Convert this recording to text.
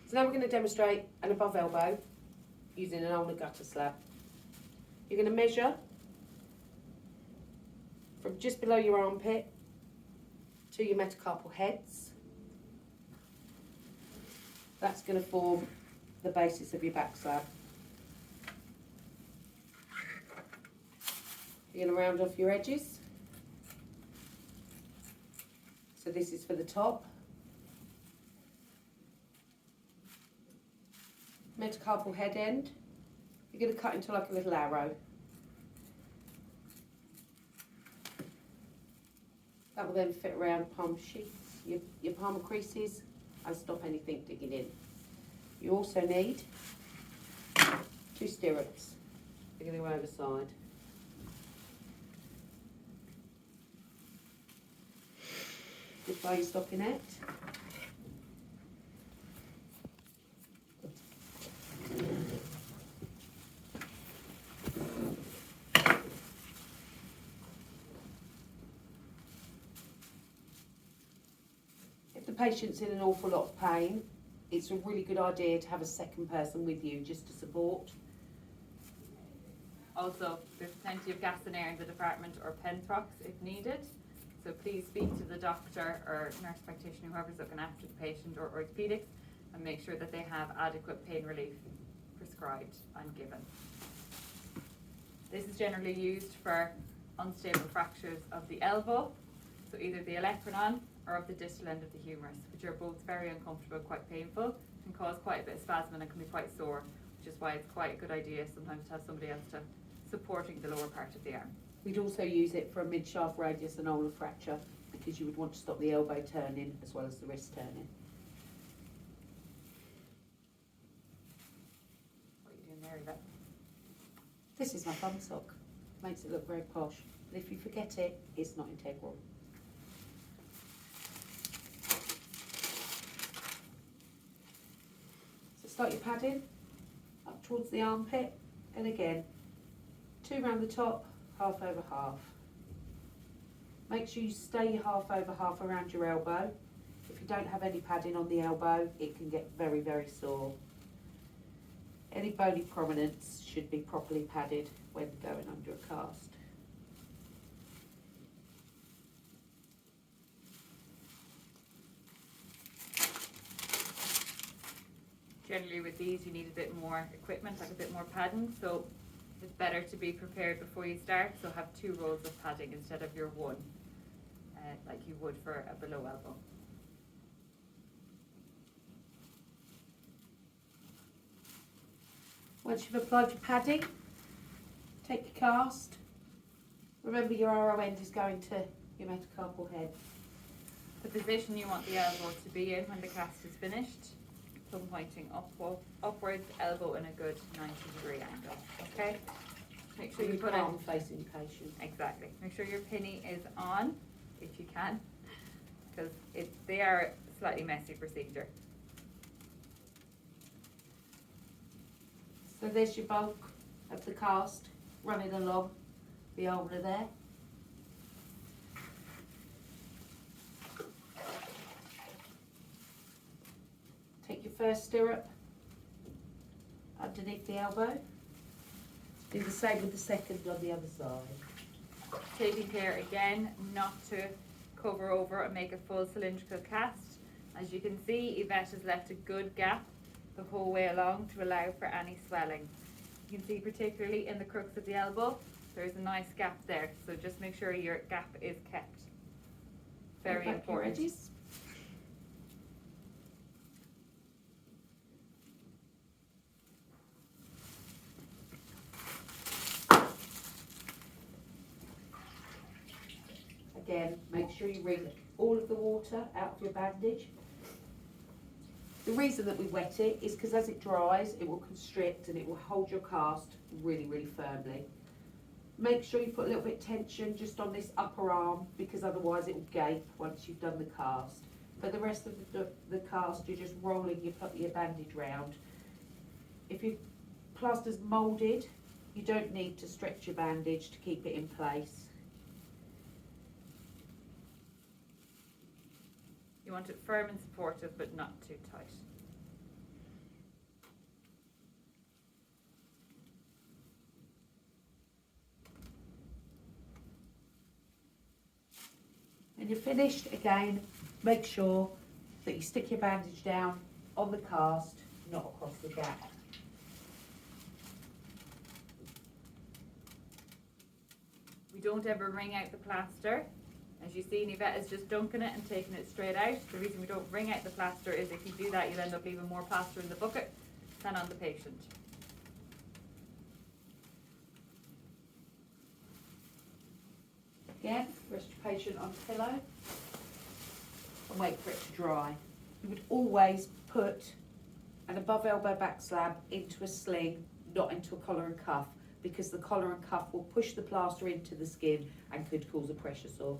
So now we're going to demonstrate an above elbow using an ulnar gutter slab. You're going to measure from just below your armpit to your metacarpal heads. That's going to form the basis of your back slab. You're going to round off your edges. So this is for the top. Metacarpal head end, you're going to cut into like a little arrow. That will then fit around palm sheaths, your palmar creases, and stop anything digging in. You also need 2 stirrups. They're going to go either side. Just by your stockinette. If the patient's in an awful lot of pain, it's a really good idea to have a second person with you just to support. Also, there's plenty of gas and air in the department or Penthrox if needed. So please speak to the doctor or nurse practitioner, whoever's looking after the patient, or orthopaedics, and make sure that they have adequate pain relief prescribed and given. This is generally used for unstable fractures of the elbow, so either the olecranon or of the distal end of the humerus, which are both very uncomfortable, quite painful, can cause quite a bit of spasm and can be quite sore, which is why it's quite a good idea sometimes to have somebody else supporting the lower part of the arm. We'd also use it for a mid-shaft radius and ulnar fracture because you would want to stop the elbow turning as well as the wrist turning. What are you doing there, Yvette? This is my thumb sock. Makes it look very posh. But if you forget it, it's not integral. So start your padding up towards the armpit, and again, 2 round the top, half over half. Make sure you stay half over half around your elbow. If you don't have any padding on the elbow, it can get very, very sore. Any bony prominence should be properly padded when going under a cast. Generally with these you need a bit more equipment, like a bit more padding, so it's better to be prepared before you start, so have 2 rolls of padding instead of your 1, like you would for a below elbow. Once you've applied your padding, take your cast. Remember your arrow end is going to your metacarpal head. The position you want the elbow to be in when the cast is finished, thumb pointing upwards, elbow in a good 90-degree angle, okay? Make sure you put palm it facing the patient. exactly. Make sure your pinny is on, if you can, because they are a slightly messy procedure. So there's your bulk of the cast running along the ulnar there. Take your first stirrup underneath the elbow. Do the same with the second on the other side. Taking care again not to cover over and make a full cylindrical cast. As you can see, Yvette has left a good gap the whole way along to allow for any swelling. You can see particularly in the crux of the elbow, there's a nice gap there, so just make sure your gap is kept. Very important. Again, make sure you wring all of the water out of your bandage. The reason that we wet it is because as it dries, it will constrict and it will hold your cast really, really firmly. Make sure you put a little bit of tension just on this upper arm because otherwise it will gape once you've done the cast. For the rest of the cast, you're just rolling your bandage round. If your plaster's moulded, you don't need to stretch your bandage to keep it in place. You want it firm and supportive, but not too tight. When you're finished, again, make sure that you stick your bandage down on the cast, not across the gap. We don't ever wring out the plaster. As you see, Yvette is just dunking it and taking it straight out. The reason we don't wring out the plaster is if you do that, you'll end up leaving more plaster in the bucket than on the patient. Again, rest your patient on a pillow and wait for it to dry. You would always put an above elbow back slab into a sling, not into a collar and cuff, because the collar and cuff will push the plaster into the skin and could cause a pressure sore.